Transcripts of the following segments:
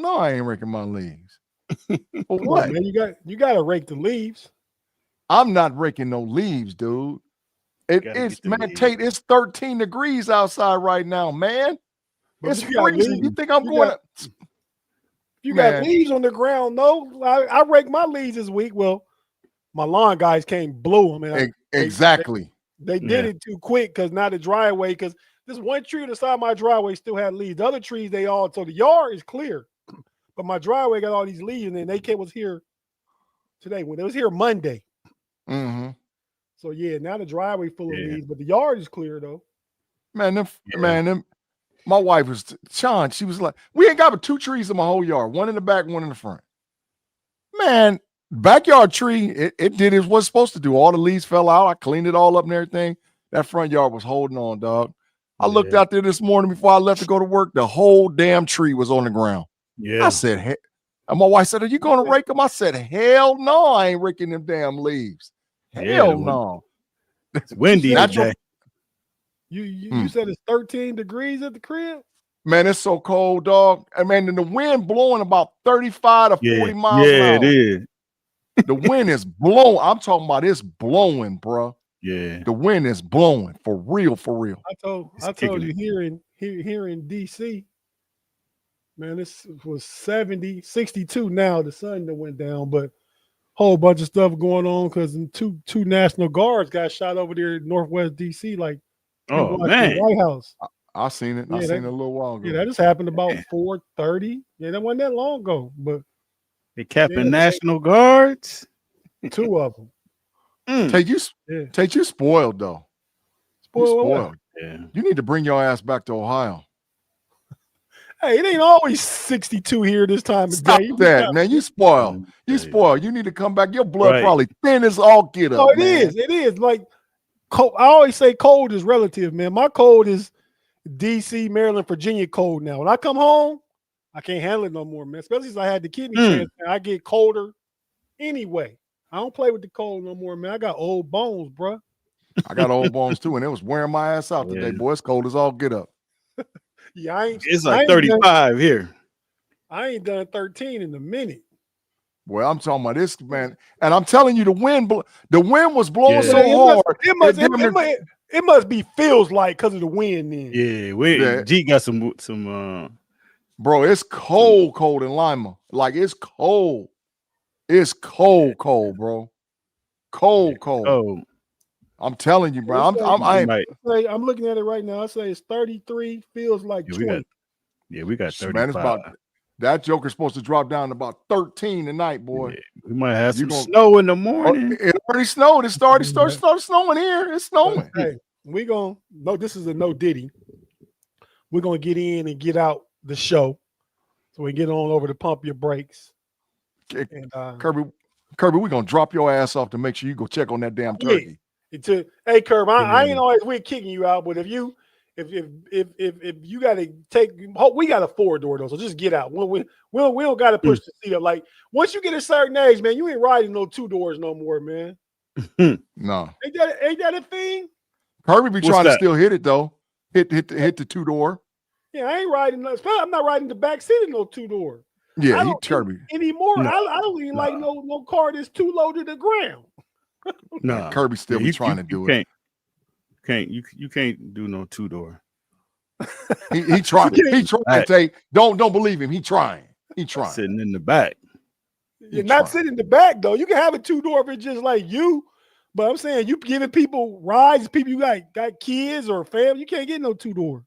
no, I ain't raking my leaves. For Come what? on, man, you got to rake the leaves. I'm not raking no leaves, dude. It's man, Tate. It's 13 degrees outside right now, man. But It's freezing. You think I'm going to? You got leaves on the ground. No, I raked my leaves this week. Well, my lawn guys came blew them. And exactly. They did it too quick because now the driveway, because this one tree on the side of my driveway still had leaves. The other trees, so the yard is clear. But my driveway got all these leaves, and then they was here today. When they was here Monday. Mm-hmm. So yeah, now the driveway full of leaves, but the yard is clear though. Man, my wife was Sean. She was like, we ain't got but 2 trees in my whole yard, one in the back, one in the front. Man, backyard tree, it did what it's supposed to do. All the leaves fell out. I cleaned it all up and everything. That front yard was holding on, dog. I looked out there this morning before I left to go to work. The whole damn tree was on the ground. Yeah. I said, hey. And my wife said, are you going to rake them? I said, hell no, I ain't raking them damn leaves. Hell no. It's windy today. You said it's 13 degrees at the crib? Man, it's so cold, dog. I mean, and the wind blowing about 35 to 40 miles an hour. Yeah, it is. The wind is blowing. I'm talking about it's blowing, bro. Yeah. The wind is blowing for real, for real. I told you here in DC, man, this was 70, 62 now. The sun that went down, but whole bunch of stuff going on because two National Guards got shot over there in Northwest DC, like man, White House. I seen it. I seen it a little while ago. Yeah, that just happened about 4:30. Yeah, that wasn't that long ago. But they capping National Guards. 2 of them. Tate, you spoiled though. Spoiled. Yeah. You need to bring your ass back to Ohio. Hey, it ain't always 62 here this time of Stop day. that, man. You spoiled. You spoiled. You need to come back. Your blood probably thin as all get up. Oh, it is. It is. Like cold. I always say cold is relative, man. My cold is DC, Maryland, Virginia cold now. When I come home, I can't handle it no more, man. Especially since I had the kidney transplant. I get colder anyway. I don't play with the cold no more, man. I got old bones, bro. I got old bones too, and it was wearing my ass out today, boy. It's cold as all get up. Yeah, it's like 35 here. I ain't done 13 in a minute. Well, I'm talking about this, man. And I'm telling you, the wind was blowing so hard. It must be feels like because of the wind then. Yeah, G got some bro, it's cold in Lima. Like it's cold. It's cold, bro. Cold. I'm telling you, bro. I'm looking at it right now. I say it's 33, feels like 20. We got 35. Man, it's about that joker's supposed to drop down to about 13 tonight, boy. Yeah, we might have some snow in the morning. It already snowed. It started snowing here. It's snowing. Hey, this is a no Diddy. We're gonna get in and get out the show. So we get on over to pump your brakes. And, Kerby, we're gonna drop your ass off to make sure you go check on that damn turkey. Hey, Kerb, I ain't always kicking you out, but if you got to take, we got a 4-door though, so just get out. We don't got to push the seat up. Like once you get a certain age, man, you ain't riding no 2 doors no more, man. No, ain't that a thing? Kerby be trying to still hit it though. Hit the 2-door. Yeah, I ain't riding. I'm not riding the back seat in no 2-door. Yeah, he Kerby anymore. No, I don't even like no car that's too low to the ground. No, Kerby still be trying to do it. You can't do no 2-door. He trying. He trying. Tate. Don't believe him. He trying. Sitting in the back. You're not sitting in the back though. You can have a 2-door if it's just like you. But I'm saying you giving people rides. People you got kids or family. You can't get no 2-door.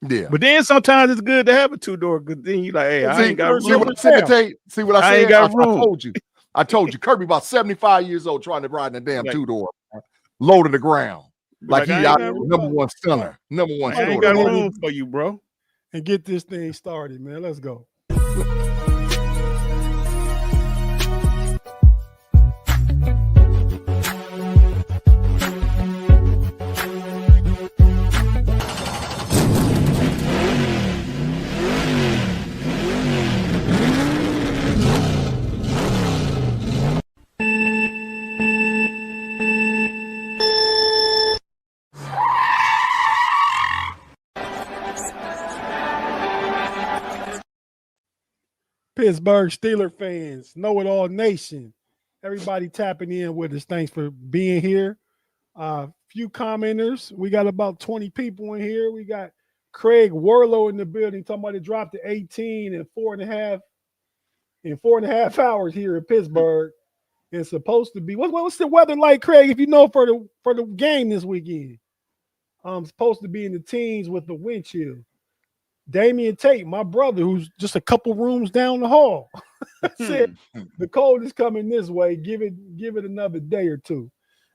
Yeah. But then sometimes it's good to have a 2-door. Because then you like, hey, I ain't got room. See what I said? I ain't got room. I told you, Kerby about 75 years old trying to ride in a damn 2-door, low to the ground. Like he out number one stunner. Number one I ain't got room for you, bro. And get this thing started, man. Let's go. Pittsburgh Steelers fans, KnoItAllz Nation, everybody tapping in with us. Thanks for being here. Few commenters. We got about 20 people in here. We got Craig Warlow in the building talking about it dropped to 18 in 4.5 hours here in Pittsburgh. It's supposed to be what's the weather like, Craig? If you know for the game this weekend, supposed to be in the teens with the wind chill. Damian Tate, my brother, who's just a couple rooms down the hall, said the cold is coming this way. Give it another day or two.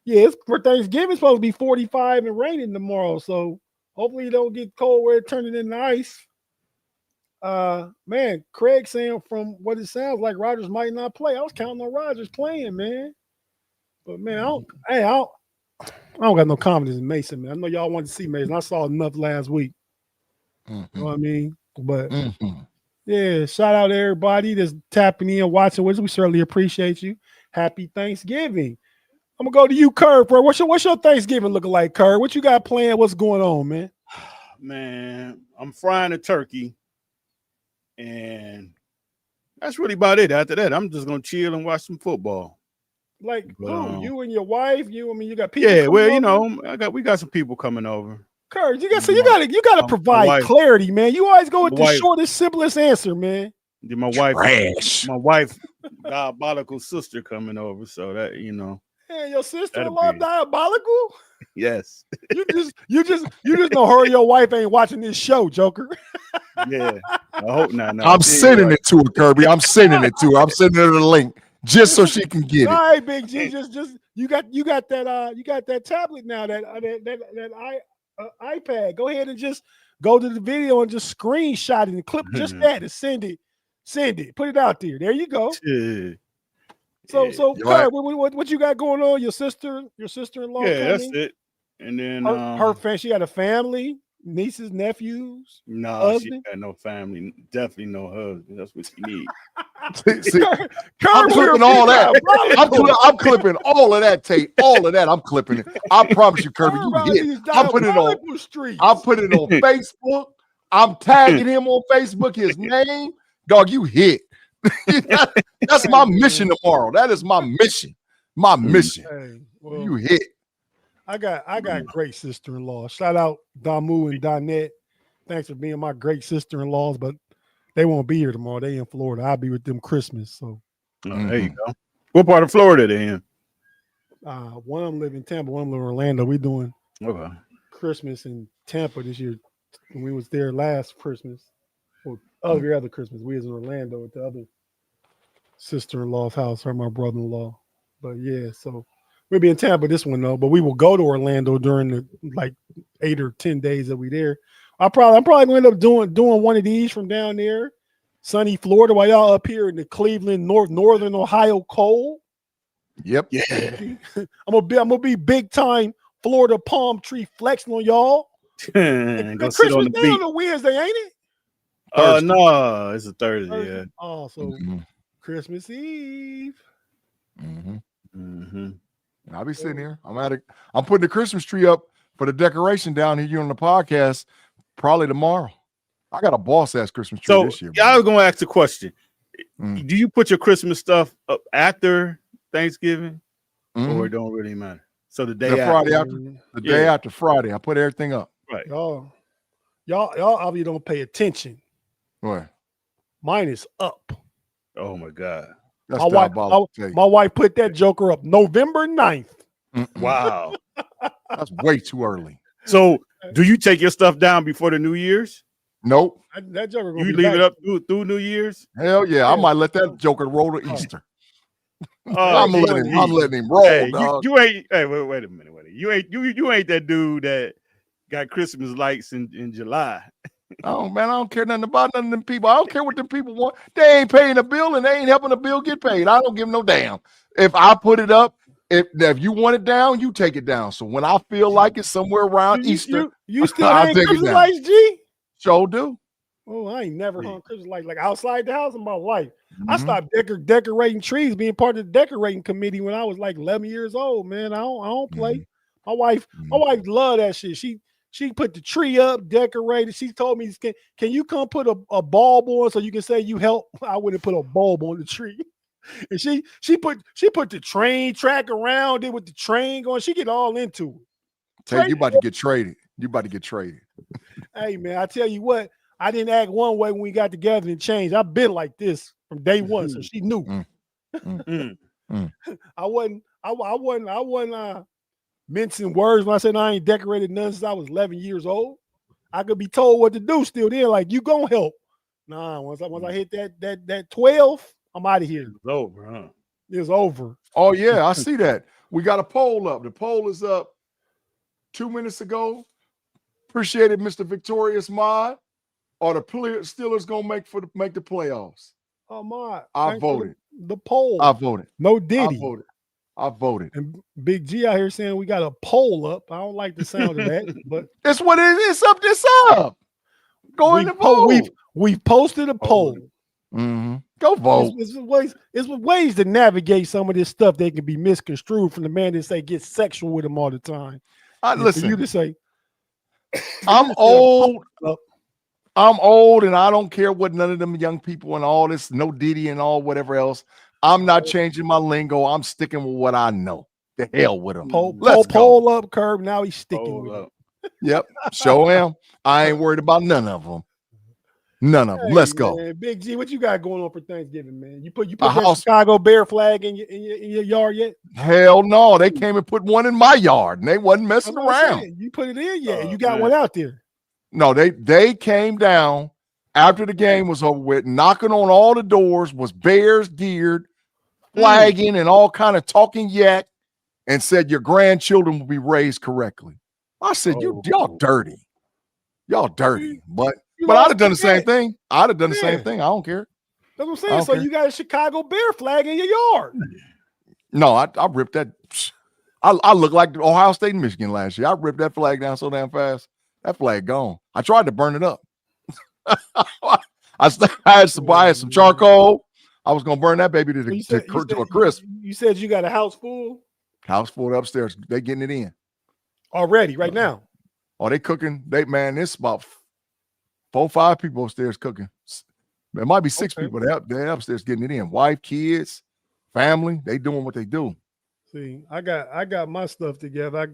Yeah, it's for Thanksgiving. It's supposed to be 45 and raining tomorrow. So hopefully you don't get cold where it turning into ice. Man, Craig saying from what it sounds like Rodgers might not play. I was counting on Rodgers playing, man. But man, I don't got no confidence in Mason, man. I know y'all wanted to see Mason. I saw enough last week. You know what I mean? But yeah, shout out to everybody that's tapping in, watching with us. We certainly appreciate you. Happy Thanksgiving. I'm gonna go to you, Kerb, bro. What's your Thanksgiving looking like, Kerb? What you got planned? What's going on, man? Man, I'm frying a turkey, and that's really about it. After that, I'm just gonna chill and watch some football. Like, you and your wife? You got people? Yeah, well, you know, we got some people coming over. Kurt, you gotta provide clarity, man. You always go with the shortest, simplest answer, man. My wife, diabolical sister coming over, so that Hey, your sister-in-law diabolical? Yes. You just know her and your wife ain't watching this show, Joker. Yeah, I hope not. No, I'm sending it to her, Kirby. I'm sending it to her. I'm sending her the link just so she can get it. All right, Big G, just you got that tablet now, that iPad. Go ahead and just go to the video and just screenshot it and clip just that and send it. Put it out there. There you go. Yeah. So Kurt, what you got going on? Your sister-in-law? Yeah, that's it. And then her family, she got a family, nieces, nephews. No, husband? She got no family. Definitely no husband. That's what she needs. I'm clipping all that. I'm clipping all of that, Tate. All of that. I'm clipping it. I promise you, Kirby, you hit. I'm putting it on Facebook. I'm tagging him on Facebook. His name, dog. You hit. That's my mission tomorrow. That is my mission. My mission. Hey, well, you hit. I got great sister-in-law. Shout out Damu and Donette. Thanks for being my great sister-in-laws, but they won't be here tomorrow. They in Florida. I'll be with them Christmas. So there you go. What part of Florida they in? One of them live in Tampa, one of them live in Orlando. We doing Christmas in Tampa this year. When we was there last Christmas, or every other Christmas, we was in Orlando at the other sister-in-law's house, or my brother-in-law. But yeah, so we'll be in Tampa this one though. But we will go to Orlando during the 8 or 10 days that we there. I'm probably gonna end up doing one of these from down there, sunny Florida, while y'all up here in the Cleveland, northern Ohio cold. Yep. Yeah. I'm gonna be big time Florida palm tree flexing on y'all. Go sit on the beach on a Wednesday, ain't it? No, it's a Thursday. Yeah. Oh, so Christmas Eve. I'll be sitting here. I'm putting the Christmas tree up for the decoration down here on the podcast probably tomorrow. I got a boss ass Christmas tree this year. I was gonna ask the question. Do you put your Christmas stuff up after Thanksgiving, or it don't really matter? So the day after Friday, I put everything up. Right. Y'all obviously don't pay attention. What? Mine is up. Oh my God. That's my wife put that joker up November 9th. Wow. That's way too early. So do you take your stuff down before the New Year's? Nope. That joker you leave it up through New Year's? Hell yeah. I might let that joker roll to Easter. I'm letting him roll. Hey, dog. you ain't. Hey, wait a minute. You ain't that dude that got Christmas lights in July. Oh man, I don't care nothing about none of them people. I don't care what them people want. They ain't paying a bill and they ain't helping the bill get paid. I don't give no damn. If I put it up, if you want it down, you take it down. So when I feel like it's somewhere around Easter, you still hang Christmas lights, G? Sure do. Oh, I ain't never hung Christmas lights like outside the house in my life. I stopped decorating trees, being part of the decorating committee when I was like 11 years old. Man, I don't play. My wife loved that shit. She put the tree up, decorated. She told me, can you come put a bulb on so you can say you help? I wouldn't put a bulb on the tree. And she put the train track around it with the train going. She get all into it. Tate, you about to get traded. You about to get traded. Hey, man, I tell you what, I didn't act one way when we got together and changed. I've been like this from day one, so she knew. I wasn't mincing words when I said I ain't decorated none since I was 11 years old. I could be told what to do still then, like, you gonna help. Nah, once I hit that 12, I'm out of here. It's over, huh? It's over. Oh, yeah, I see that. We got a poll up. The poll is up 2 minutes ago. Appreciate it, Mr. Victorious Mod. Are the Steelers gonna make the playoffs? Oh my! I voted. The poll. I voted. No Diddy. I voted. And Big-G out here saying we got a poll up. I don't like the sound of that, but it's what it is. It's up. Go in the poll. We've posted a poll. Mm-hmm. Go vote. It's ways to navigate some of this stuff that can be misconstrued from the man that say get sexual with him all the time. Listen, for you to say, I'm old. I'm old, and I don't care what none of them young people and all this no Diddy and all whatever else. I'm not changing my lingo. I'm sticking with what I know. The hell with him. Poll up, Curb. Now he's sticking with it. Yep, sure am. I ain't worried about none of them. None of them. Let's go. Man, Big G, what you got going on for Thanksgiving, man? You put that Chicago Bear flag in your yard yet? Hell no. They came and put one in my yard, and they wasn't messing around. You put it in yet? You got one out there? No, they came down after the game was over with, knocking on all the doors, was Bears geared, flagging and all kind of talking yak, and said your grandchildren will be raised correctly. I said, y'all dirty. Y'all dirty. But I'd have done the same thing. I'd have done the same thing. I don't care. That's what I'm saying. So you got a Chicago Bear flag in your yard. No, I ripped that. I look like Ohio State and Michigan last year. I ripped that flag down so damn fast. That flag gone. I tried to burn it up. I had some charcoal. I was gonna burn that baby to a crisp. You said you got a house full? House full upstairs. They getting it in. Already, right now. Oh, they cooking. It's about 4 or 5 people upstairs cooking. There might be 6 people. They're upstairs getting it in. Wife, kids, family. They doing what they do. See, I got my stuff together. I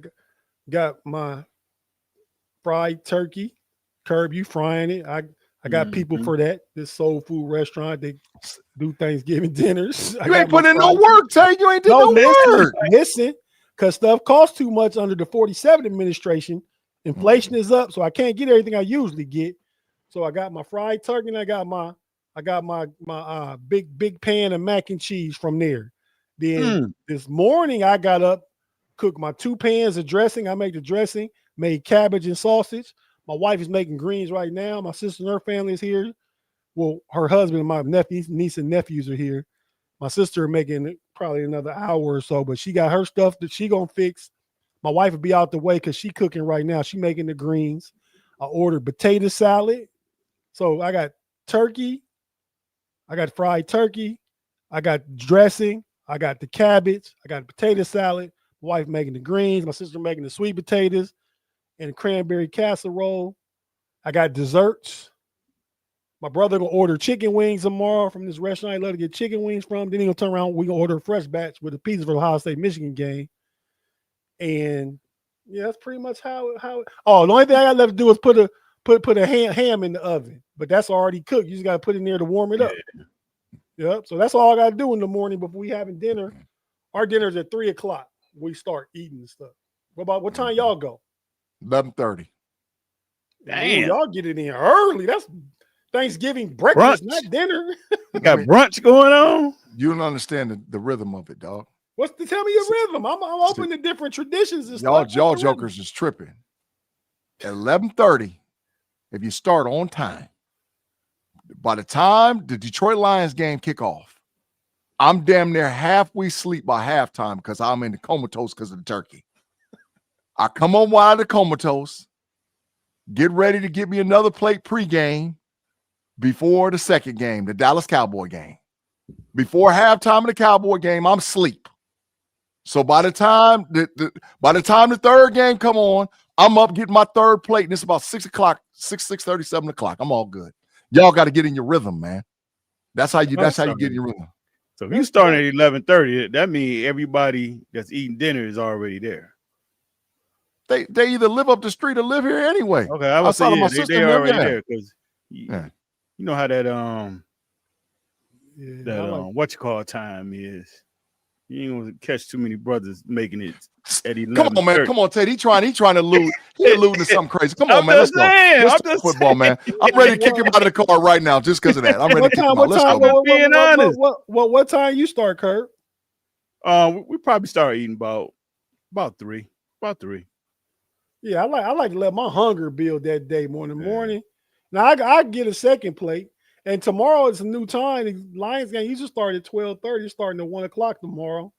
got my fried turkey. Curb, you frying it. I got people for that. This soul food restaurant, they do Thanksgiving dinners. You ain't putting in no work, Tate. You ain't did no work. Listen, because stuff costs too much under the 47 administration. Inflation is up, so I can't get everything I usually get. So I got my fried turkey and I got my big pan of mac and cheese from there. Then this morning I got up, cooked my 2 pans of dressing. I made the dressing, made cabbage and sausage. My wife is making greens right now. My sister and her family is here. Well, her husband and my niece and nephews are here. My sister are making probably another hour or so, but she got her stuff that she gonna fix. My wife will be out the way because she cooking right now. She making the greens. I ordered potato salad. So I got turkey. I got fried turkey. I got dressing. I got the cabbage. I got the potato salad. My wife making the greens. My sister making the sweet potatoes and cranberry casserole. I got desserts. My brother gonna order chicken wings tomorrow from this restaurant I love to get chicken wings from. Then he gonna turn around. We gonna order a fresh batch with a pizza for the Ohio State Michigan game. And yeah, that's pretty much how. Oh, the only thing I got left to do is put a ham in the oven, but that's already cooked. You just gotta put it in there to warm it up. Yep. So that's all I gotta do in the morning before we having dinner. Our dinner's at 3:00. We start eating and stuff. What time y'all go? 11:30. Damn, ooh, y'all get it in early. That's Thanksgiving breakfast, not dinner. You got brunch going on. You don't understand the rhythm of it, dog. Tell me your rhythm? I'm open to different traditions and stuff. Y'all jokers is tripping. At 11:30, if you start on time, by the time the Detroit Lions game kick off, I'm damn near halfway asleep by halftime because I'm in the comatose because of the turkey. I come on out of the comatose, get ready to get me another plate pregame before the second game, the Dallas Cowboy game. Before halftime of the Cowboy game, I'm asleep. So by the time the third game come on, I'm up getting my third plate, and it's about 6 o'clock, 6:30, 7 o'clock. I'm all good. Y'all got to get in your rhythm, man. That's how you get in your rhythm. So if you starting at 11:30, that means everybody that's eating dinner is already there. They either live up the street or live here anyway. Okay, I was saying they already there because you know how that what you call time is. You ain't gonna catch too many brothers making it at 11. Come on, man. Come on, Tate. He trying to loot. He alluding to something crazy. Come on, man. Let's go. Let's talk football, man. I'm ready to kick him out of the car right now just because of that. I'm ready to kick him out. Let's go. Being honest. What time you start, Kurt? We probably start eating about 3. About 3. Yeah, I like to let my hunger build that day morning. Now I get a second plate. And tomorrow is a new time. The Lions game used to start at 12:30. It's starting at 1 o'clock tomorrow.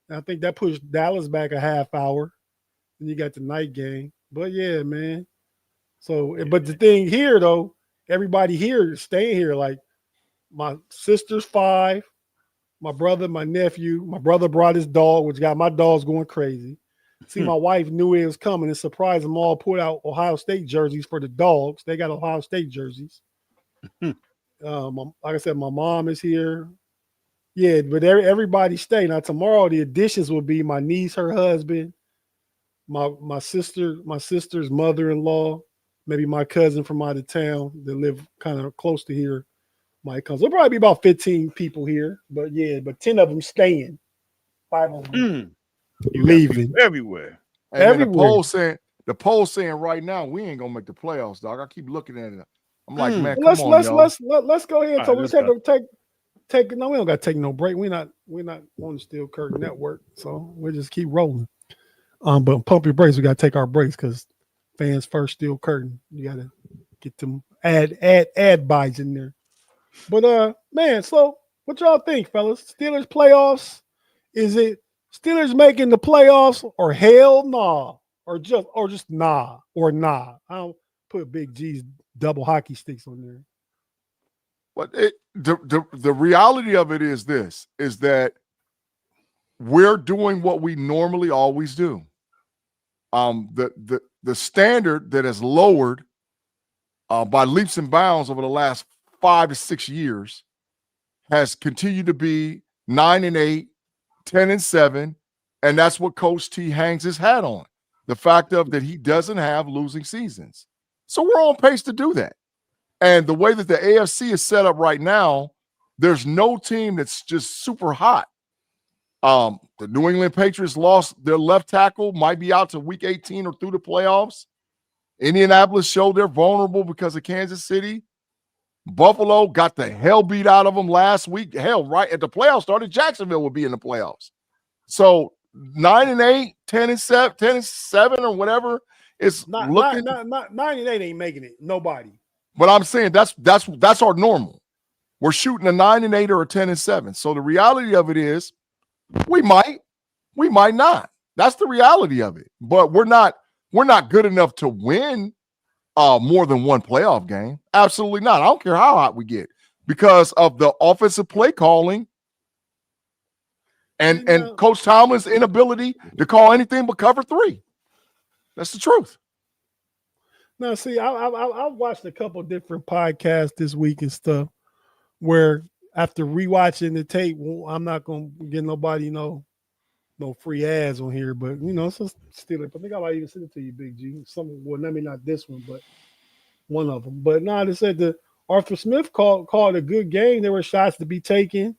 And I think that pushed Dallas back a half hour. And you got the night game. But yeah, man. So, but the thing here though, everybody here is staying here. Like my sister's 5, my brother, my nephew. My brother brought his dog, which got my dogs going crazy. See, my wife knew it was coming and surprised them all. Put out Ohio State jerseys for the dogs. They got Ohio State jerseys. Like I said, my mom is here. Yeah, but everybody stay. Now tomorrow the additions will be my niece, her husband, my sister's mother-in-law, maybe my cousin from out of town that live kind of close to here might come. So there'll probably be about 15 people here. But 10 of them staying. 5 of them leaving everywhere. And the poll saying right now we ain't gonna make the playoffs, dog. I keep looking at it. I'm like, man, let's go ahead. So we take. No, we don't got to take no break. We're not on the Steel Curtain Network, so we just keep rolling. But pump your brakes. We got to take our breaks because fans first. Steel Curtain. You got to get them ad buys in there. But man, so what y'all think, fellas? Steelers playoffs? Is it Steelers making the playoffs or hell nah, or just nah or nah? I don't put Big G's double hockey sticks on there. But the reality of it is this, is that we're doing what we normally always do. The standard that has lowered by leaps and bounds over the last 5 to 6 years has continued to be 9-8, 10-7, and that's what Coach T hangs his hat on. The fact of that he doesn't have losing seasons. So we're on pace to do that. And the way that the AFC is set up right now, there's no team that's just super hot. The New England Patriots lost their left tackle, might be out to week 18 or through the playoffs. Indianapolis showed they're vulnerable because of Kansas City. Buffalo got the hell beat out of them last week. Hell, right at the playoffs started, Jacksonville would be in the playoffs. So 9-8, 10-7, 10-7 or whatever. It's not 9-8 ain't making it. Nobody. But I'm saying that's our normal. We're shooting a 9-8 or a 10-7. So the reality of it is, we might not. That's the reality of it. But we're not good enough to win more than one playoff game. Absolutely not. I don't care how hot we get because of the offensive play calling and Coach Tomlin's inability to call anything but cover 3. That's the truth. Now, see, I've watched a couple of different podcasts this week and stuff where after rewatching the tape, I'm not going to get nobody no free ads on here, but, it's a Steelers. I think I might even send it to you, Big G. Maybe not this one, but one of them. But no, they said that Arthur Smith called a good game. There were shots to be taken.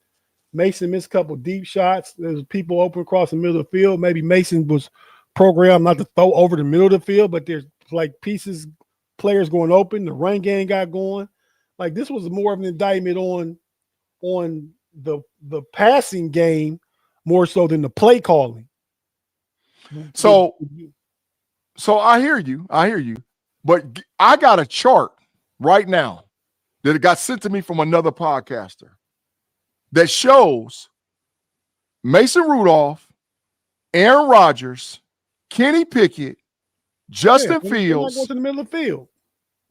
Mason missed a couple deep shots. There's people open across the middle of the field. Maybe Mason was programmed not to throw over the middle of the field, but there's like players going open. The run game got going. Like this was more of an indictment on the passing game more so than the play calling. So I hear you. But I got a chart right now that it got sent to me from another podcaster that shows Mason Rudolph, Aaron Rodgers, Kenny Pickett, Justin Fields. Going to the middle of the field.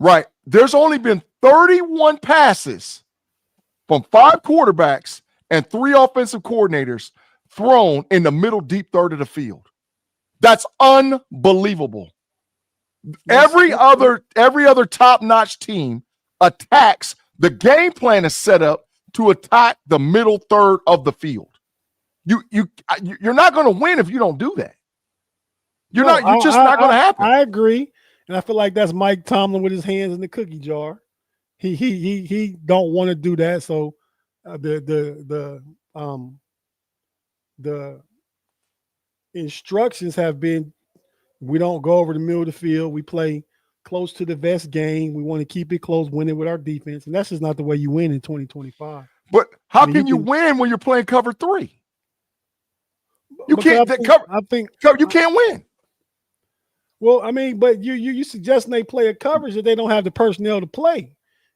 Right. There's only been 31 passes from 5 quarterbacks and 3 offensive coordinators thrown in the middle deep third of the field. That's unbelievable. Every other top-notch team attacks. The game plan is set up to attack the middle third of the field. You're not going to win if you don't do that. You're just not going to happen. I agree, and I feel like that's Mike Tomlin with his hands in the cookie jar. He don't want to do that. So the instructions have been: we don't go over the middle of the field. We play close to the vest game. We want to keep it close, win it with our defense, and that's just not the way you win in 2025. But how can you win when you're playing cover 3? You can't. You can't win. Well, I mean, but you suggesting they play a coverage that they don't have the personnel to play.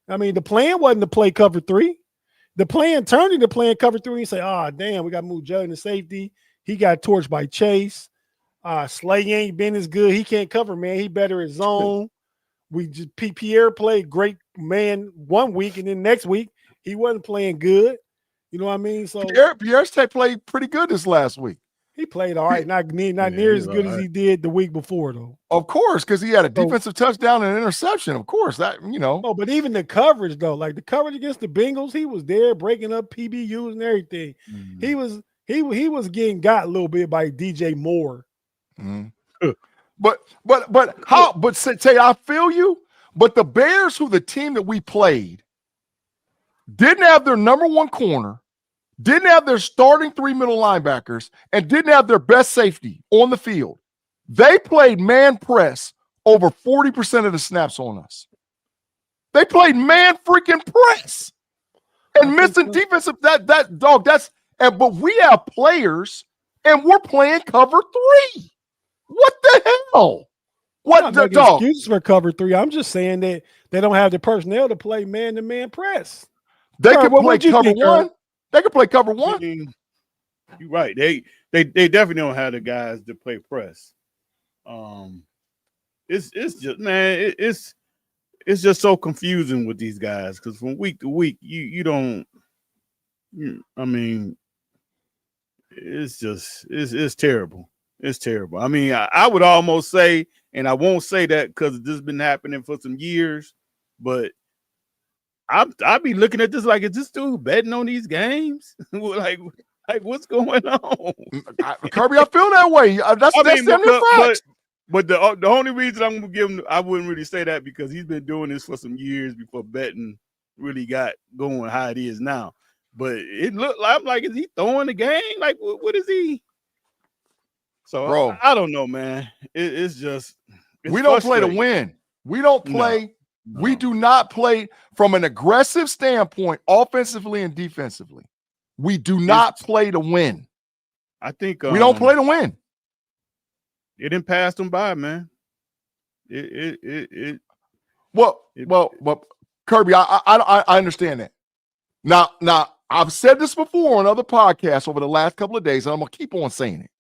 I mean, the plan wasn't to play cover 3. The plan turned into playing cover 3 and say, damn, we got to move Judge in the safety. He got torched by Chase. Slay ain't been as good. He can't cover, man. He better at zone. We just Pierre played great man one week, and then next week he wasn't playing good. You know what I mean? So Pierre's played pretty good this last week. He played all right, not near as good as he did the week before, though. Of course, because he had a defensive touchdown and an interception. Of course, that No, but even the coverage, though, like the coverage against the Bengals, he was there breaking up PBUs and everything. Mm-hmm. He was getting got a little bit by DJ Moore. Mm-hmm. But Tate, I feel you. But the Bears, who the team that we played, didn't have their number one corner, didn't have their starting 3 middle linebackers, and didn't have their best safety on the field. They played man press over 40% of the snaps on us. They played man freaking press and missing defensive. But we have players and we're playing cover 3. What the hell? What the dog? Excuses for cover 3. I'm just saying that they don't have the personnel to play man-to-man press. They can play cover 1. They can play cover 1. You're right. They definitely don't have the guys to play press. It's just, man, it's just so confusing with these guys because from week to week you don't. I mean, it's terrible. It's terrible. I mean, I would almost say, and I won't say that because this has been happening for some years, but I'd be looking at this like, is this dude betting on these games? like what's going on? Kerby, I feel that way. But the only reason I'm gonna give him, I wouldn't really say that because he's been doing this for some years before betting really got going how it is now. But it looked like, I'm like, is he throwing the game? Like, what is he? So, bro, I don't know, man. It's just we don't play to win. We don't play. No. We do not play from an aggressive standpoint, offensively and defensively. We do not play to win. I think we don't play to win. It didn't pass them by, man. Well, Kerby, I understand that. Now, I've said this before on other podcasts over the last couple of days, and I'm gonna keep on saying it.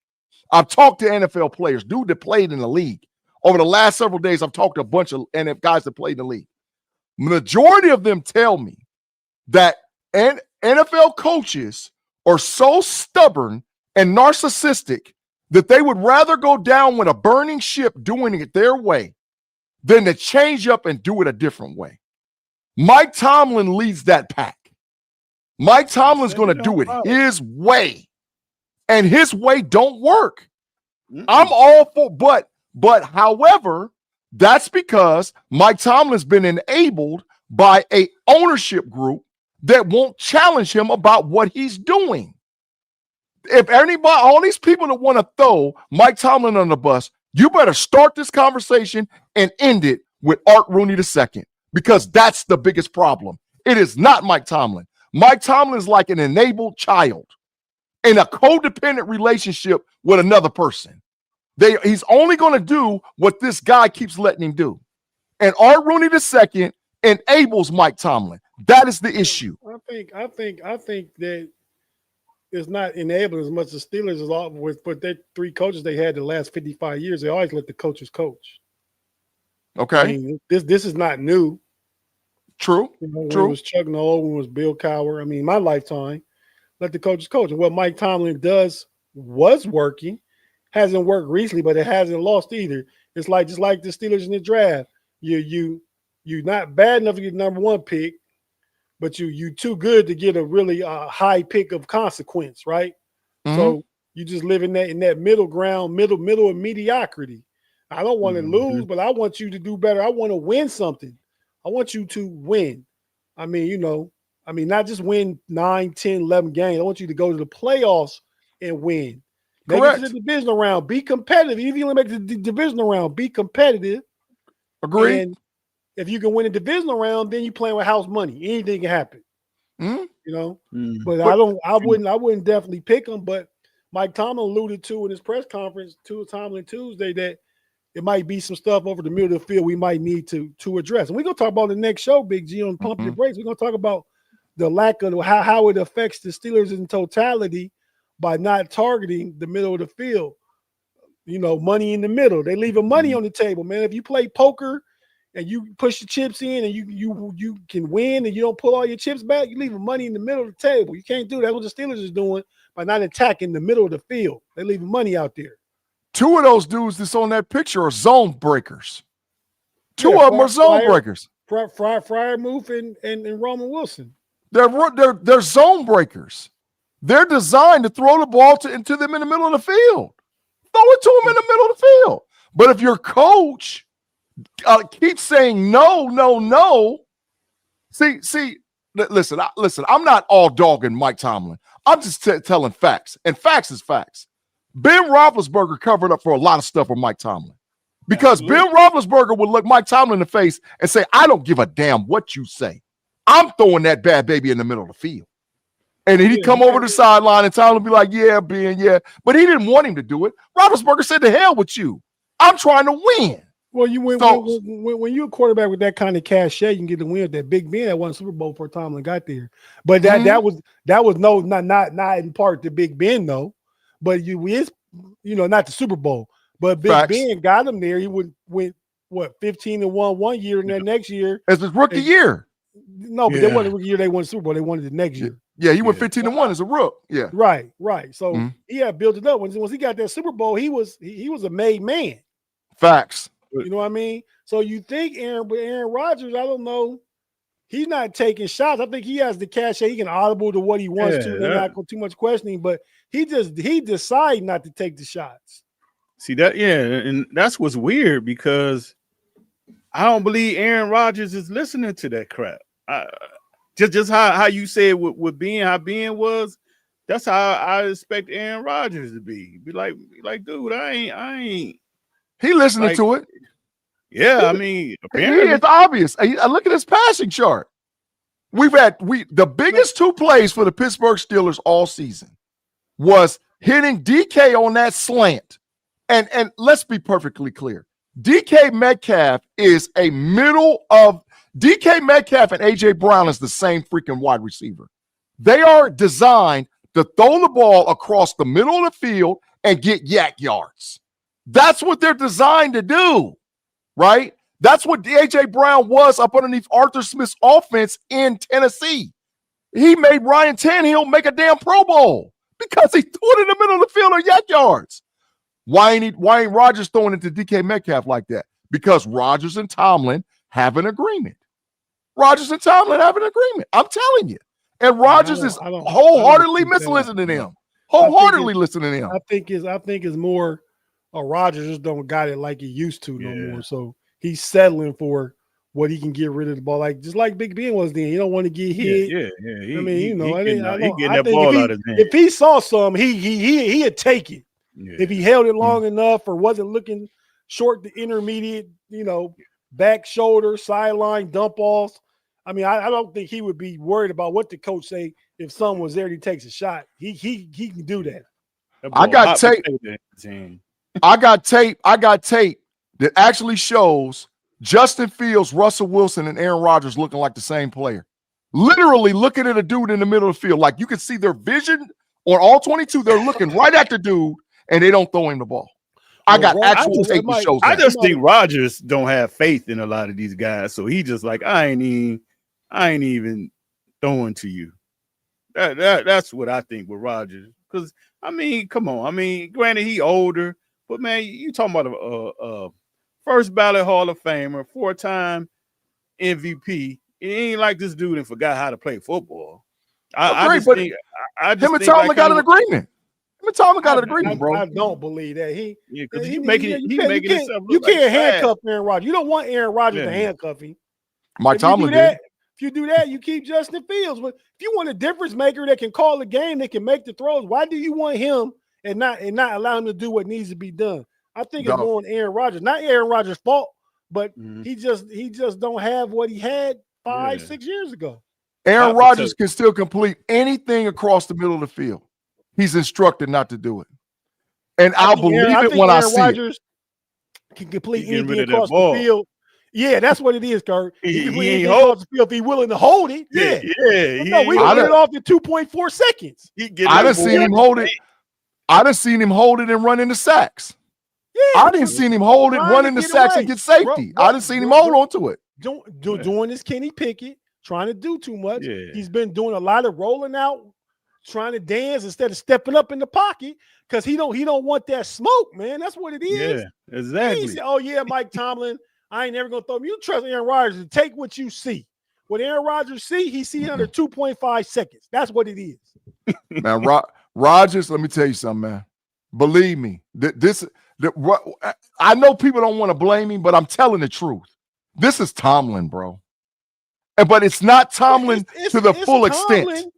I've talked to NFL players, dude that played in the league. Over the last several days, I've talked to a bunch of NFL guys that played in the league. Majority of them tell me that NFL coaches are so stubborn and narcissistic that they would rather go down with a burning ship doing it their way than to change up and do it a different way. Mike Tomlin leads that pack. Mike Tomlin's going to do it his way. And his way don't work. Mm-hmm. I'm all for, but however, that's because Mike Tomlin's been enabled by a ownership group that won't challenge him about what he's doing. If anybody, all these people that want to throw Mike Tomlin on the bus, you better start this conversation and end it with Art Rooney II, because that's the biggest problem. It is not Mike Tomlin. Mike Tomlin is like an enabled child in a codependent relationship with another person. He's only going to do what this guy keeps letting him do. And Art Rooney II enables Mike Tomlin. That is the issue. I think that it's not enabling as much as Steelers is all with their 3 coaches they had the last 55 years. They always let the coaches coach. Okay. I mean, this is not new. True. True. It was Chuck Noll, when it was Bill Cowher. I mean, my lifetime, let the coaches coach. And what Mike Tomlin was working, hasn't worked recently, but it hasn't lost either. It's like just like the Steelers in the draft. You're not bad enough to get number 1 pick, but you too good to get a really high pick of consequence, right? Mm-hmm. So you just live in that middle ground, middle of mediocrity. I don't want to lose, but I want you to do better. I want to win something. I want you to win. I mean, not just win 9, 10, 11 games. I want you to go to the playoffs and win. Make it to the divisional round. Be competitive. Even if you only make the divisional round, be competitive. Agree. And if you can win a divisional round, then you playing with house money. Anything can happen. But I wouldn't definitely pick them. But Mike Tomlin alluded to in his press conference Tuesday that it might be some stuff over the middle of the field we might need to address. And we're gonna talk about the next show, Big G, on Pump Your Brakes. We're gonna talk about the lack of how it affects the Steelers in totality by not targeting the middle of the field. Money in the middle. They leaving money on the table, man. If you play poker and you push the chips in and you can win and you don't pull all your chips back, you leaving money in the middle of the table. You can't do that. That's what the Steelers is doing by not attacking the middle of the field. They're leaving money out there. 2 of those dudes that's on that picture are zone breakers. 2 of them are zone breakers. Freiermuth and Roman Wilson. They're zone breakers. They're designed to throw the ball into them in the middle of the field. Throw it to them in the middle of the field. But if your coach keeps saying no, see, listen. I'm not all dogging Mike Tomlin. I'm just telling facts, and facts is facts. Ben Roethlisberger covered up for a lot of stuff with Mike Tomlin because Ben Roethlisberger would look Mike Tomlin in the face and say, "I don't give a damn what you say. I'm throwing that bad baby in the middle of the field." And then he'd come over the sideline and Tomlin would be like, "Yeah, Ben, yeah." But he didn't want him to do it. Roethlisberger said, "To hell with you. I'm trying to win." Well, when you're a quarterback with that kind of cachet, you can get the win with that. Big Ben that won Super Bowl before Tomlin got there. But that was not in part to Big Ben though. But not the Super Bowl. But Big Ben got him there. He went 15-1 one year, and then next year as his rookie year. No, but they won the rookie year. They won the Super Bowl. They won it the next year. Yeah, he went 15-1 as a rook. Yeah, right. So he had built it up. Once he got that Super Bowl, he was a made man. Facts. You know what I mean? So you think Aaron Rodgers? I don't know. He's not taking shots. I think he has the cachet. He can audible to what he wants to. They're not too much questioning, but he decided not to take the shots. See that? Yeah, and that's what's weird because I don't believe Aaron Rodgers is listening to that crap. Just how you said with Ben, how Ben was, that's how I expect Aaron Rodgers to be. Be like, dude, I ain't. He listening to it. Yeah, I mean, apparently it's obvious. I look at his passing chart. The biggest 2 plays for the Pittsburgh Steelers all season was hitting DK on that slant. And let's be perfectly clear. DK Metcalf is a middle of DK Metcalf and AJ Brown is the same freaking wide receiver. They are designed to throw the ball across the middle of the field and get yak yards. That's what they're designed to do, right? That's what AJ Brown was up underneath Arthur Smith's offense in Tennessee. He made Ryan Tannehill make a damn Pro Bowl because he threw it in the middle of the field on yak yards. Why ain't Rodgers throwing it to DK Metcalf like that? Because Rodgers and Tomlin have an agreement. I'm telling you. And Rodgers is wholeheartedly listening to him. Listening to him. I think it's more Rodgers just don't got it like he used to no more. So he's settling for what he can get rid of the ball, just like Big Ben was then. You don't want to get hit. Yeah. He getting that ball out of his hand. If he saw some, he'd take it. Yeah. If he held it long enough or wasn't looking short to intermediate, back shoulder, sideline, dump offs. I mean, I don't think he would be worried about what the coach say if someone was there and he takes a shot. He can do that. I got tape. I got tape that actually shows Justin Fields, Russell Wilson, and Aaron Rodgers looking like the same player. Literally looking at a dude in the middle of the field. Like you can see their vision on all 22. They're looking right at the dude and they don't throw him the ball. I got actual tape that shows that. I just think Rodgers don't have faith in a lot of these guys. So he just like, I ain't even throwing to you. That's what I think with Rodgers. Because I mean, come on. I mean, granted, he older, but man, you talking about a first ballot Hall of Famer, 4-time MVP. It ain't like this dude and forgot how to play football. I just think him and Tomlin got an agreement. Him and Tomlin got an agreement, bro. I don't believe that. Because you making it. You can't handcuff Aaron Rodgers. You don't want Aaron Rodgers to handcuff him. Mike Tomlin did. If you do that, you keep Justin Fields. But if you want a difference maker that can call the game, that can make the throws, why do you want him and not allow him to do what needs to be done? I think it's more on Aaron Rodgers. Not Aaron Rodgers' fault, but he just don't have what he had 5-6 years ago. Aaron Rodgers can still complete anything across the middle of the field. He's instructed not to do it. And I'll believe it when I see it. Can complete anything across the field. Yeah, that's what it is, Kurt. He can complete anything across the field if he's willing to hold it. Yeah. No, we can get it off in 2.4 seconds. I done seen him hold it. I done seen him hold it and run into sacks. Yeah, I didn't seen him hold it, run into sacks, and get safety. I didn't seen him hold on to it. Doing this Kenny Pickett, trying to do too much. Yeah. He's been doing a lot of rolling out, trying to dance instead of stepping up in the pocket because he don't want that smoke, man. That's what it is. Yeah, exactly. He said, oh yeah, Mike Tomlin, I ain't never gonna throw him. You trust Aaron Rodgers to take what you see. What Aaron Rodgers he see under 2.5 seconds. That's what it is. Man, Rodgers, let me tell you something, man. Believe me, I know people don't want to blame me, but I'm telling the truth. This is Tomlin, bro. But it's not Tomlin to the full extent.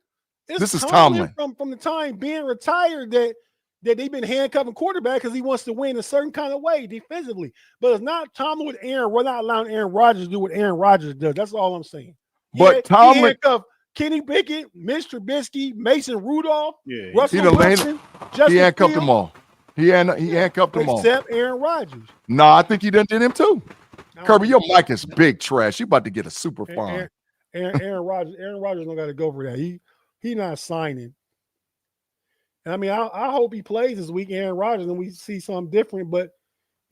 This is Tomlin from the time being retired that they've been handcuffing quarterback because he wants to win a certain kind of way defensively. But it's not Tomlin with Aaron. We're not allowing Aaron Rodgers to do what Aaron Rodgers does. That's all I'm saying. But Tomlin handcuffed Kenny Pickett, Mitch Trubisky, Mason Rudolph, Russell Wilson, he handcuffed them all. He handcuffed them all. Except Aaron Rodgers. No, I think he done did him too. Kerby, your mic is big trash. You about to get a super fine. Aaron Rodgers don't got to go for that. He not signing. And I mean, I hope he plays this week, Aaron Rodgers, and we see something different. But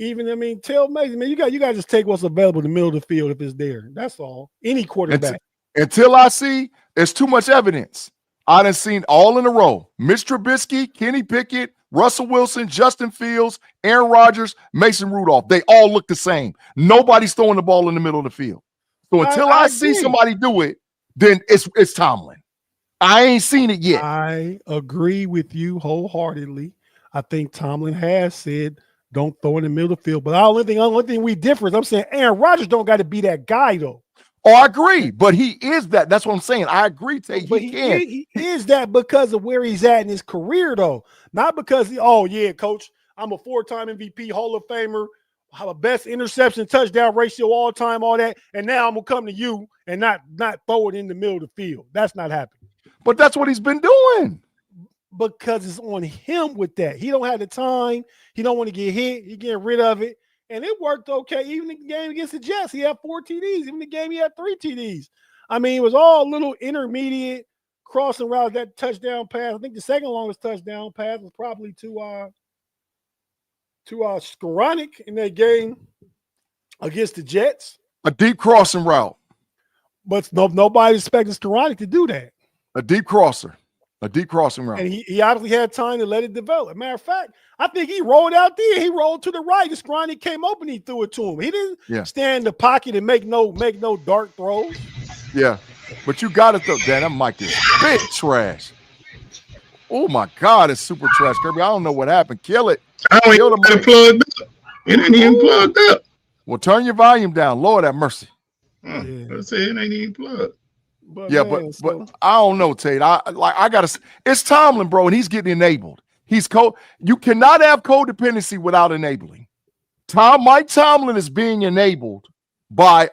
tell Mason, man, you got to just take what's available in the middle of the field if it's there. That's all. Any quarterback. Until I see, there's too much evidence. I done seen all in a row. Mitch Trubisky, Kenny Pickett, Russell Wilson, Justin Fields, Aaron Rodgers, Mason Rudolph. They all look the same. Nobody's throwing the ball in the middle of the field. So until I see somebody do it, then it's Tomlin. I ain't seen it yet. I agree with you wholeheartedly. I think Tomlin has said don't throw in the middle of the field. But the only thing we differ is I'm saying Aaron Rodgers don't got to be that guy though. Oh, I agree, but he is that. That's what I'm saying. I agree, Tate. He is that because of where he's at in his career, though. Not because coach, I'm a 4-time MVP, Hall of Famer, have a best interception touchdown ratio all time, all that, and now I'm gonna come to you and not throw it in the middle of the field. That's not happening. But that's what he's been doing. Because it's on him with that. He don't have the time. He don't want to get hit. He getting rid of it. And it worked okay. Even in the game against the Jets, he had 4 TDs. Even the game, he had 3 TDs. I mean, it was all little intermediate crossing routes. That touchdown pass, I think the second longest touchdown pass was probably to Skoranek in that game against the Jets. A deep crossing route. But nobody expected Skoranek to do that. A deep crosser. A deep crossing route. And he obviously had time to let it develop. Matter of fact, I think he rolled out there. He rolled to the right. The Skoranek came open. He threw it to him. He didn't stand in the pocket and make no dart throws. Yeah, but you got to throw. Damn, that mic is big trash. Oh my God, it's super trash, Kerby. I don't know what happened. Kill it. I don't even got it plugged up. It ain't even plugged up. Well, turn your volume down. Lord have mercy. I said it ain't even plugged. But I don't know, Tate. It's Tomlin, bro, and he's getting enabled. You cannot have codependency without enabling. Mike Tomlin is being enabled by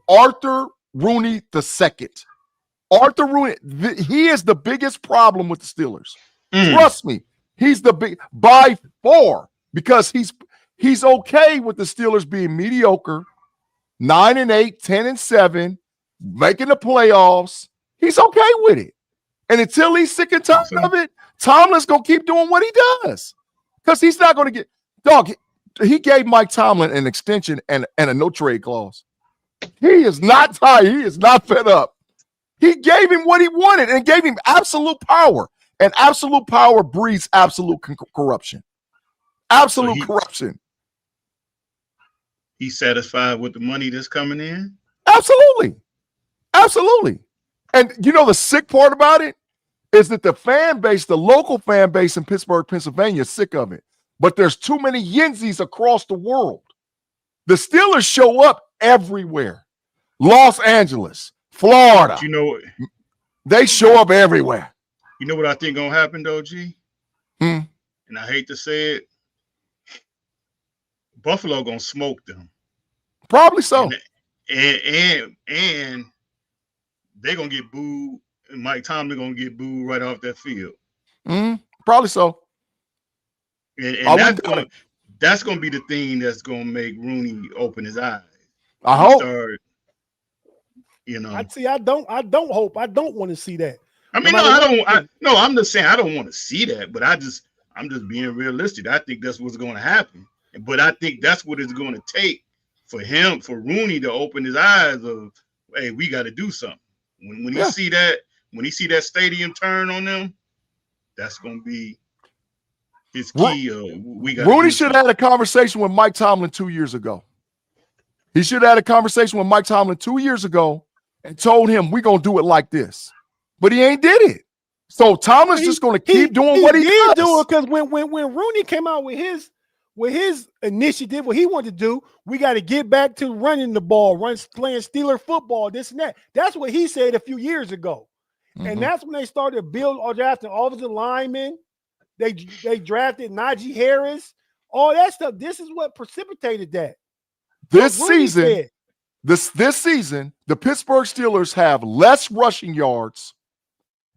Arthur Rooney II. Arthur Rooney, he is the biggest problem with the Steelers. Trust me, he's the big by far because he's okay with the Steelers being mediocre, 9-8, 10-7. Making the playoffs, he's okay with it. And until he's sick and tired of it, Tomlin's going to keep doing what he does. Because he's not going to get – dog, he gave Mike Tomlin an extension and a no-trade clause. He is not tired. He is not fed up. He gave him what he wanted and gave him absolute power. And absolute power breeds absolute corruption. Absolute corruption. He's satisfied with the money that's coming in? Absolutely. Absolutely. And you know the sick part about it is that the fan base, the local fan base in Pittsburgh, Pennsylvania, is sick of it. But there's too many Yinzies across the world. The Steelers show up everywhere. Los Angeles, Florida. But you know, they show up everywhere. You know what I think gonna happen though, G? And I hate to say it, Buffalo gonna smoke them. Probably so. And they're gonna get booed, and Mike Tomlin gonna get booed right off that field. Probably so. And that's gonna be the thing that's gonna make Rooney open his eyes. I hope. You know, I don't hope. I don't want to see that. I mean, I'm just saying I don't want to see that, but I'm just being realistic. I think that's what's going to happen. But I think that's what it's going to take for Rooney to open his eyes of, hey, we got to do something. When he see that stadium turn on them, that's going to be his key. Rooney should have had a conversation with Mike Tomlin 2 years ago. He should have had a conversation with Mike Tomlin 2 years ago and told him we're going to do it like this. But he ain't did it. So Tomlin's just going to keep doing what he does. Do it because when Rooney came out with his initiative, what he wanted to do, we got to get back to running the ball, playing Steeler football, this and that. That's what he said a few years ago. And that's when they started to build or drafting offensive linemen. They drafted Najee Harris, all that stuff. This is what precipitated that. This season, the Pittsburgh Steelers have less rushing yards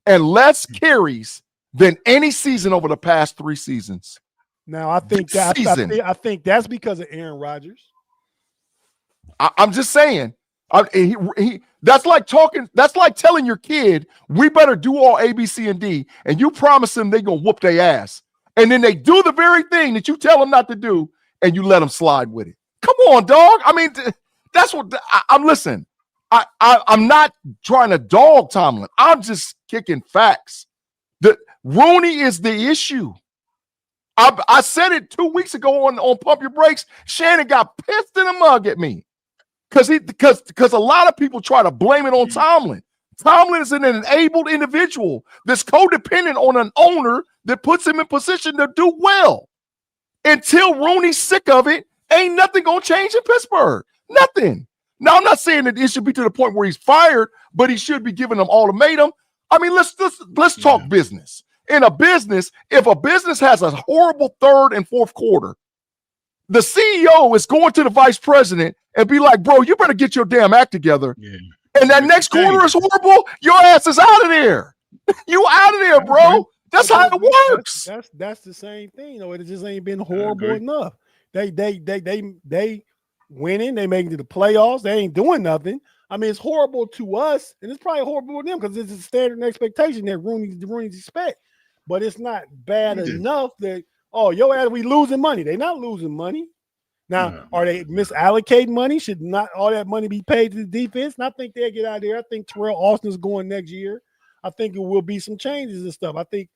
and less carries than any season over the past 3 seasons. Now, I think that's because of Aaron Rodgers. I'm just saying. That's like telling your kid, we better do all A, B, C, and D, and you promise them they're going to whoop their ass. And then they do the very thing that you tell them not to do, and you let them slide with it. Come on, dog. I mean, that's what I'm listening. I'm not trying to dog Tomlin. I'm just kicking facts. Rooney is the issue. I said it 2 weeks ago on Pump Your Brakes. Shannon got pissed in the mug at me because a lot of people try to blame it on Tomlin. Tomlin is an enabled individual that's codependent on an owner that puts him in position to do well. Until Rooney's sick of it, ain't nothing gonna change in Pittsburgh. Nothing. Now, I'm not saying that it should be to the point where he's fired, but he should be giving them ultimatum. I mean, let's talk business. In a business, if a business has a horrible third and fourth quarter, the CEO is going to the vice president and be like, bro, you better get your damn act together. Yeah. And that next quarter is horrible, your ass is out of there. You out of there, bro. That's how it works. That's the same thing. You know, it just ain't been horrible enough. They winning, they making it to the playoffs, they ain't doing nothing. I mean, it's horrible to us, and it's probably horrible to them because it's a standard expectation that Rooney's expect. But it's not bad enough that, oh, your ass, we losing money. They're not losing money. Now, are they misallocating money? Should not all that money be paid to the defense? And I think they'll get out of there. I think Terrell Austin's going next year. I think it will be some changes and stuff. I think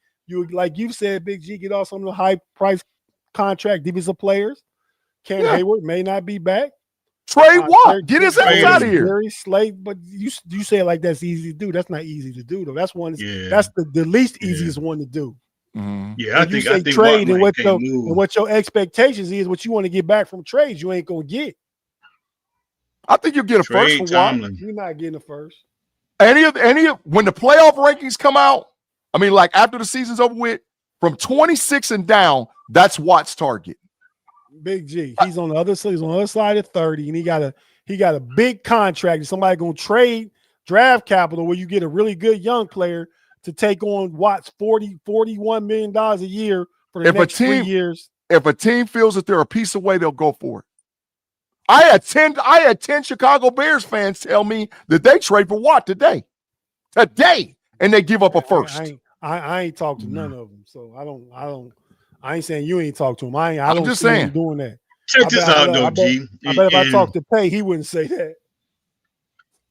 like you said, Big G, get off some of the high price contract defensive players. Cam Hayward may not be back. Trey Watt, get his ass out of here. Very slate, but you say it like that's easy to do. That's not easy to do though. That's one. That's the least easiest one to do. Yeah, I think trade and what your expectations is, what you want to get back from trades, you ain't gonna get. I think you'll get a first for Watt. You're not getting a first. Any of when the playoff rankings come out, I mean, like after the season's over with, from 26 and down, that's Watt's target. Big G, he's on the other side. He's on the other side of 30, and he got a big contract. And somebody gonna trade draft capital where you get a really good young player to take on Watt's $41 million a year for the next 3 years. If a team feels that they're a piece away, they'll go for it. I had 10 Chicago Bears fans tell me that they trade for Watt today, and they give up a first. I ain't talked to none of them, so I ain't saying you ain't talked to him. I'm just saying doing that. Check this out, though, G. I bet if I talked to Tate, he wouldn't say that.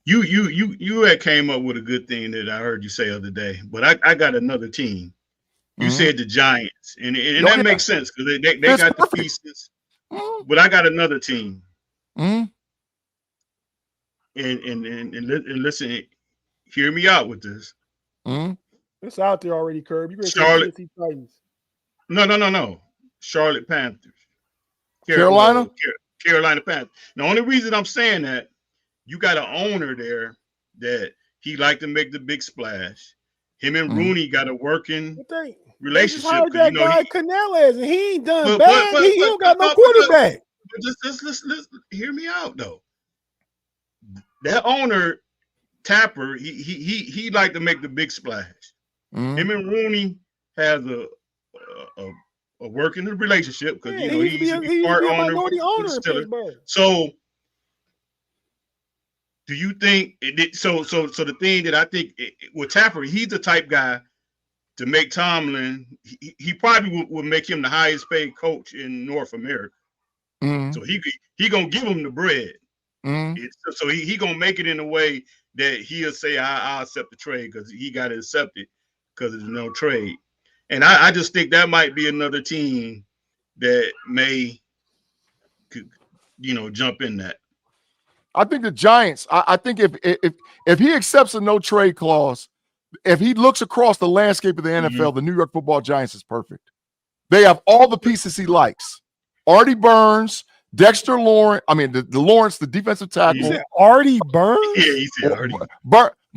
You had came up with a good thing that I heard you say the other day, but I got another team. You said the Giants, and Oh, that yeah. makes sense because they It's got perfect. the pieces. But I got another team. Mhm. And listen, hear me out with this. Mhm. It's out there already, Curb. You ready to Charlotte. Tennessee Titans? No. Charlotte Panthers. Carolina? Carolina Panthers. The only reason I'm saying that, you got an owner there that he like to make the big splash. Him and Rooney got a working relationship. They that guy Canales, and he ain't done bad. But he don't got no quarterback. Just hear me out though. That owner Tapper, he like to make the big splash. Him and Rooney has a working relationship because he used to be a minority owner in Pittsburgh. So, do you think so? The thing that I think with Tapper, he's the type guy to make Tomlin. He probably would make him the highest paid coach in North America. So he gonna give him the bread. So he gonna make it in a way that he'll say, I'll accept the trade because he got to accept it because there's no trade. And I just think that might be another team that may, jump in that. I think the Giants, I think if he accepts a no trade clause, if he looks across the landscape of the NFL, the New York Football Giants is perfect. They have all the pieces he likes. Artie Burns, Dexter Lawrence, the Lawrence, the defensive tackle. He said Artie Burns? Yeah, he said Artie.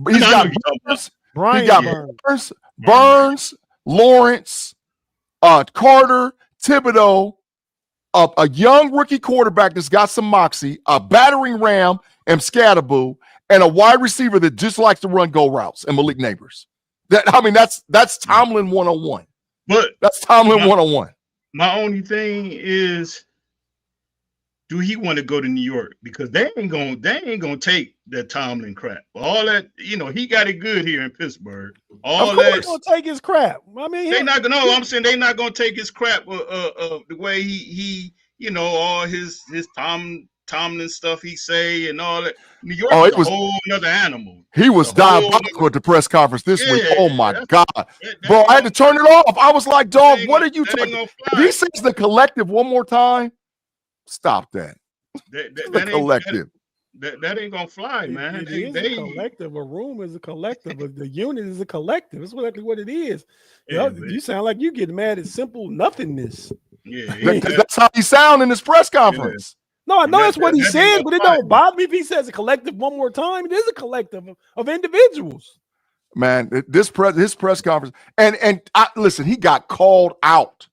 He's got Burns. He got Burns, Lawrence, Carter, Thibodeau, a young rookie quarterback that's got some moxie, a battering ram, and Scatterboo, and a wide receiver that just likes to run go routes, and Malik Neighbors. That's Tomlin 101. But that's Tomlin 101. My only thing is, do he want to go to New York? Because they ain't gonna take that Tomlin crap. All that, he got it good here in Pittsburgh. All of course that gonna take his crap. They're not gonna. No, I'm saying they're not gonna take his crap. The way he all his Tomlin stuff he say and all that. New York is a whole another animal. He was diabolical at the press conference this week. Oh my God, bro! I had to turn it off. I was like, dog, what are you talking? If he says the collective one more time, stop that. The collective. That ain't gonna fly, man. It is a collective. A room is a collective. The unit is a collective. That's exactly what it is. You sound like you get mad at simple nothingness. Yeah, that's how he sound in his press conference. No, I know that's what he said, but it don't bother me if he says a collective one more time. It is a collective of individuals. Man, his press conference, and listen, he got called out.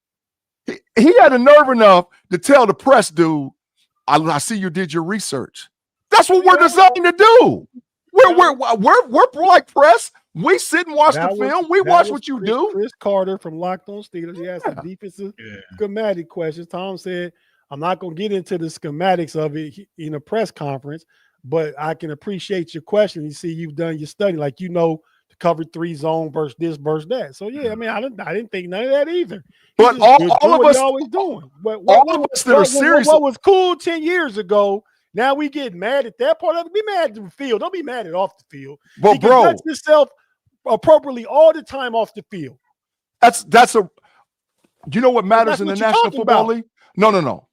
He had the nerve enough to tell the press dude, I see you did your research. That's what we're designed to do. We're like press. We sit and watch the film. We watch what you do. Chris Carter from Locked On Steelers. He asked some defensive schematic questions. Tom said, I'm not going to get into the schematics of it in a press conference, but I can appreciate your question. You see, you've done your study, like to cover 3 zone versus this versus that. So yeah, I didn't think none of that either. But all of us always doing. All of us that are serious. What was cool 10 years ago? Now we get mad at that part of it. Be mad at the field. Don't be mad at off the field. But bro, conduct yourself appropriately all the time off the field. That's a. You know what matters in the National Football League? No.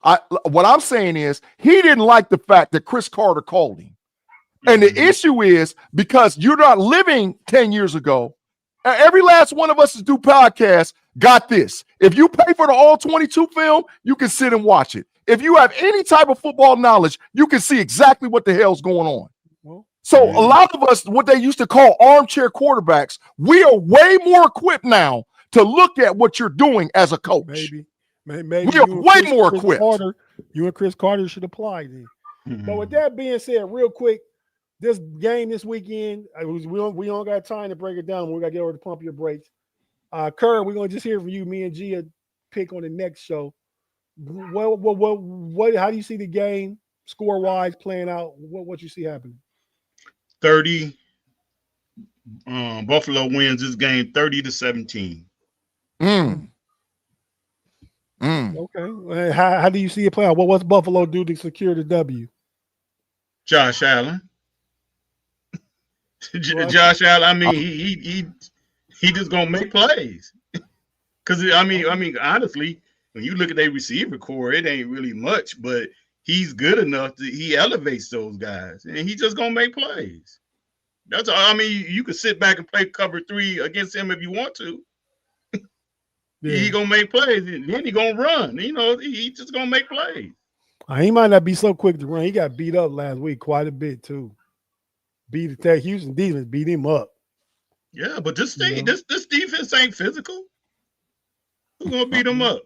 What I'm saying is he didn't like the fact that Chris Carter called him, and the issue is because you're not living 10 years ago. Every last one of us that do podcasts got this. If you pay for the all 22 film, you can sit and watch it. If you have any type of football knowledge, you can see exactly what the hell's going on. So a lot of us, what they used to call armchair quarterbacks, we are way more equipped now to look at what you're doing as a coach. Maybe we are way more equipped. You and Chris Carter should apply then. But with that being said, real quick, this game this weekend, we don't got time to break it down. We got to get over to pump your brakes. Kerr, we're going to just hear from you. Me and Gia pick on the next show. What? How do you see the game score-wise playing out? What you see happening? 30. Buffalo wins this game 30-17. Okay. How do you see it play out? What's Buffalo do to secure the W? Josh Allen. Josh Allen. I mean, he just gonna make plays. Because I mean, honestly, when you look at their receiver core, it ain't really much, but he's good enough that he elevates those guys, and he just gonna make plays. That's all. I mean, you could sit back and play cover 3 against him if you want to. Yeah. He gonna make plays, and then he gonna run. You know, he just gonna make plays. He might not be so quick to run. He got beat up last week quite a bit too. That Houston defense beat him up. Yeah, but this defense ain't physical. Who's gonna beat him up?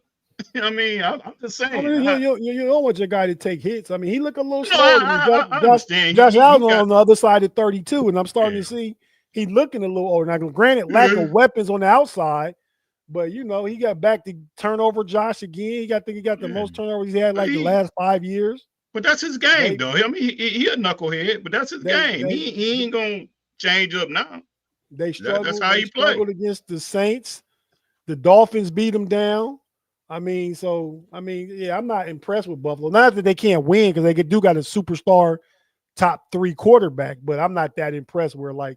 I mean, I'm just saying. I mean, you don't want your guy to take hits. I mean, he look a little slow. I understand. Josh Allen on the other side at 32, and I'm starting to see he looking a little old. Now, granted, lack of weapons on the outside, but you know he got back to turnover. Josh again. I think he got the most turnovers he had the last 5 years. But that's his game, though. I mean, he a knucklehead, but that's his game. He ain't gonna change up now. They struggled. That's how he struggled against the Saints. The Dolphins beat him down. I mean, I'm not impressed with Buffalo. Not that they can't win because they do got a superstar top 3 quarterback, but I'm not that impressed where I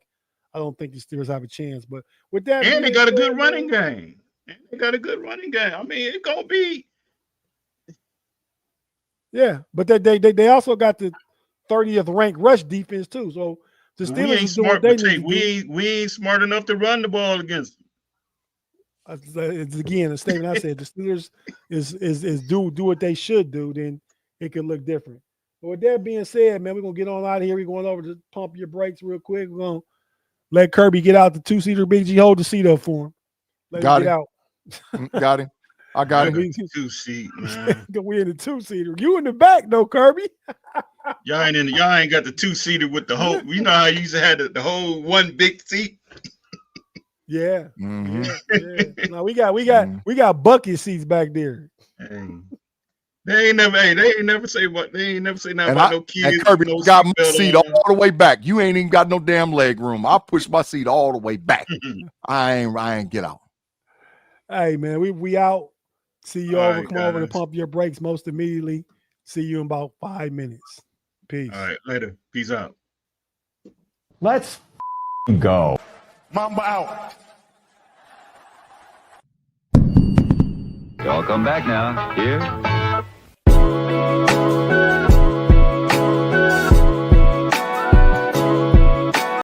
don't think the Steelers have a chance. But with that, and they got a good running game. I mean, it's gonna be. Yeah, but they also got the 30th ranked rush defense too. So the Steelers is doing what they need to do. We ain't smart enough to run the ball against them. It's again a statement I said. The Steelers is do what they should do, then it could look different. But with that being said, man, we're gonna get on out of here. We're going over to pump your brakes real quick. We're gonna let Kerby get out the 2-seater. Big-G, hold the seat up for him. Let him get out. Got him. I got him. 2-seat, man. We in the 2-seater. You in the back though, Kerby. Y'all ain't got the 2-seater with the whole. You know how you used to have the whole one big seat. Yeah. Mm-hmm. Yeah. No, we got bucket seats back there. Hey. They ain't never say nothing about no kids. And Kerby got my seat all the way back. You ain't even got no damn leg room. I push my seat all the way back. I ain't get out. Hey man, we out. See you over. Come over to pump your brakes most immediately. See you in about 5 minutes. Peace. All right, later. Peace out. Let's go. Mamba out. Y'all come back now. Here